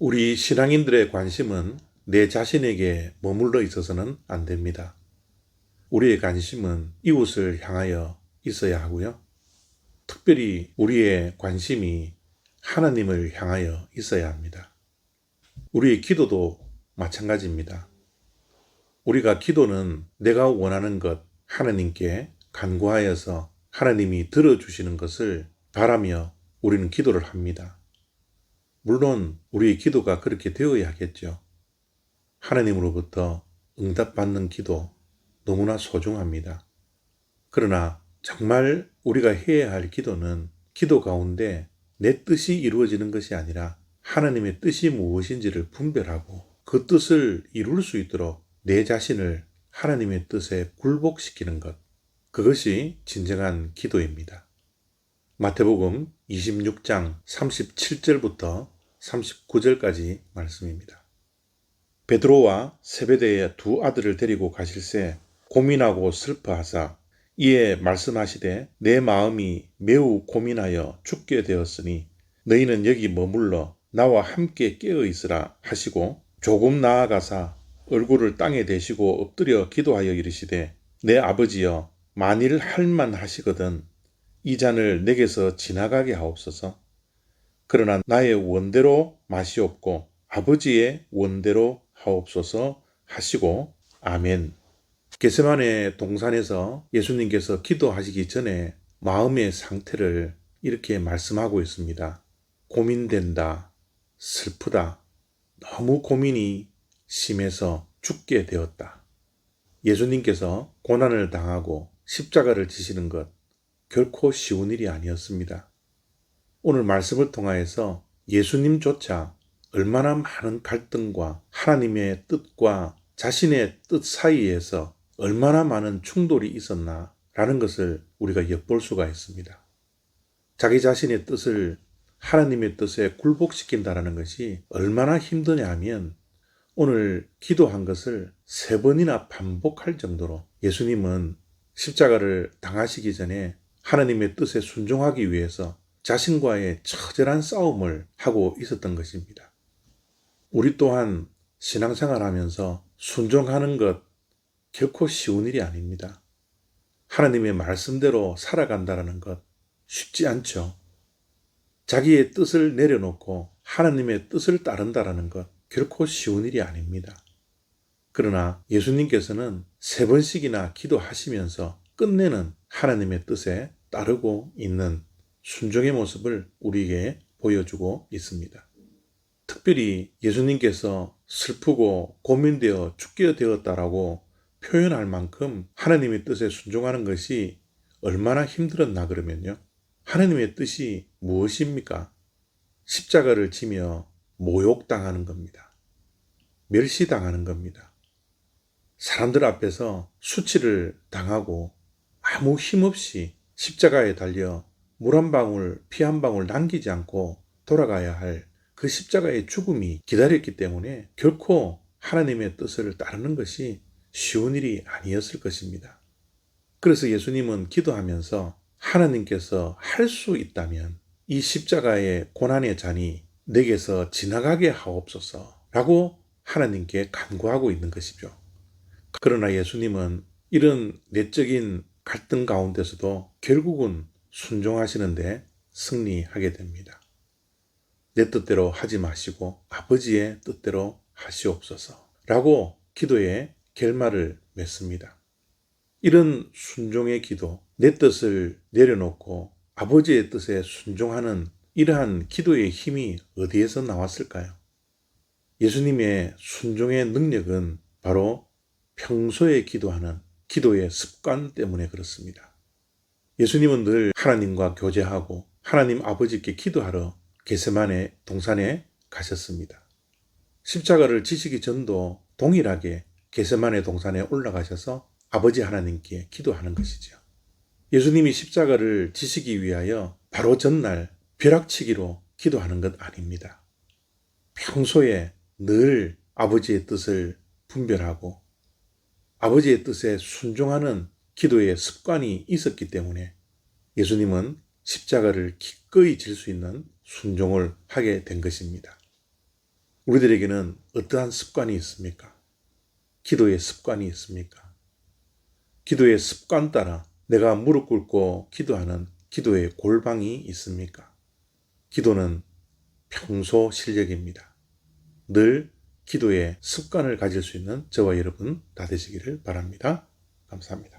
우리 신앙인들의 관심은 내 자신에게 머물러 있어서는 안 됩니다. 우리의 관심은 이웃을 향하여 있어야 하고요. 특별히 우리의 관심이 하나님을 향하여 있어야 합니다. 우리의 기도도 마찬가지입니다. 우리가 기도는 내가 원하는 것 하나님께 간구하여서 하나님이 들어주시는 것을 바라며 우리는 기도를 합니다. 물론 우리의 기도가 그렇게 되어야겠죠. 하나님으로부터 응답받는 기도 너무나 소중합니다. 그러나 정말 우리가 해야 할 기도는 기도 가운데 내 뜻이 이루어지는 것이 아니라 하나님의 뜻이 무엇인지를 분별하고 그 뜻을 이룰 수 있도록 내 자신을 하나님의 뜻에 굴복시키는 것, 그것이 진정한 기도입니다. 마태복음 26장 37절부터 39절까지 말씀입니다. 베드로와 세베대의 두 아들을 데리고 가실새 고민하고 슬퍼하사 이에 말씀하시되 내 마음이 매우 고민하여 죽게 되었으니 너희는 여기 머물러 나와 함께 깨어 있으라 하시고 조금 나아가사 얼굴을 땅에 대시고 엎드려 기도하여 이르시되 내 아버지여 만일 할만하시거든 이 잔을 내게서 지나가게 하옵소서. 그러나 나의 원대로 마시옵고 아버지의 원대로 하옵소서 하시고 아멘. 겟세마네 동산에서 예수님께서 기도하시기 전에 마음의 상태를 이렇게 말씀하고 있습니다. 고민된다, 슬프다, 너무 고민이 심해서 죽게 되었다. 예수님께서 고난을 당하고 십자가를 지시는 것 결코 쉬운 일이 아니었습니다. 오늘 말씀을 통하여서 예수님조차 얼마나 많은 갈등과 하나님의 뜻과 자신의 뜻 사이에서 얼마나 많은 충돌이 있었나 라는 것을 우리가 엿볼 수가 있습니다. 자기 자신의 뜻을 하나님의 뜻에 굴복시킨다는 것이 얼마나 힘드냐 하면 오늘 기도한 것을 3번이나 반복할 정도로 예수님은 십자가를 당하시기 전에 하나님의 뜻에 순종하기 위해서 자신과의 처절한 싸움을 하고 있었던 것입니다. 우리 또한 신앙생활 하면서 순종하는 것 결코 쉬운 일이 아닙니다. 하나님의 말씀대로 살아간다는 것 쉽지 않죠. 자기의 뜻을 내려놓고 하나님의 뜻을 따른다는 것 결코 쉬운 일이 아닙니다. 그러나 예수님께서는 3번씩이나 기도하시면서 끝내는 하나님의 뜻에 따르고 있는 순종의 모습을 우리에게 보여주고 있습니다. 특별히 예수님께서 슬프고 고민되어 죽게 되었다라고 표현할 만큼 하나님의 뜻에 순종하는 것이 얼마나 힘들었나 그러면요. 하나님의 뜻이 무엇입니까? 십자가를 지며 모욕당하는 겁니다. 멸시당하는 겁니다. 사람들 앞에서 수치를 당하고 아무 힘없이 십자가에 달려 물 한 방울, 피 한 방울 남기지 않고 돌아가야 할 그 십자가의 죽음이 기다렸기 때문에 결코 하나님의 뜻을 따르는 것이 쉬운 일이 아니었을 것입니다. 그래서 예수님은 기도하면서 하나님께서 할 수 있다면 이 십자가의 고난의 잔이 내게서 지나가게 하옵소서 라고 하나님께 간구하고 있는 것이죠. 그러나 예수님은 이런 내적인 갈등 가운데서도 결국은 순종하시는데 승리하게 됩니다. 내 뜻대로 하지 마시고 아버지의 뜻대로 하시옵소서 라고 기도의 결말을 맺습니다. 이런 순종의 기도, 내 뜻을 내려놓고 아버지의 뜻에 순종하는 이러한 기도의 힘이 어디에서 나왔을까요? 예수님의 순종의 능력은 바로 평소에 기도하는 기도의 습관 때문에 그렇습니다. 예수님은 늘 하나님과 교제하고 하나님 아버지께 기도하러 겟세마네 동산에 가셨습니다. 십자가를 지시기 전도 동일하게 겟세마네 동산에 올라가셔서 아버지 하나님께 기도하는 것이죠. 예수님이 십자가를 지시기 위하여 바로 전날 벼락치기로 기도하는 것 아닙니다. 평소에 늘 아버지의 뜻을 분별하고 아버지의 뜻에 순종하는 기도의 습관이 있었기 때문에 예수님은 십자가를 기꺼이 질 수 있는 순종을 하게 된 것입니다. 우리들에게는 어떠한 습관이 있습니까? 기도의 습관이 있습니까? 기도의 습관 따라 내가 무릎 꿇고 기도하는 기도의 골방이 있습니까? 기도는 평소 실력입니다. 늘 기도의 습관을 가질 수 있는 저와 여러분 다 되시기를 바랍니다. 감사합니다.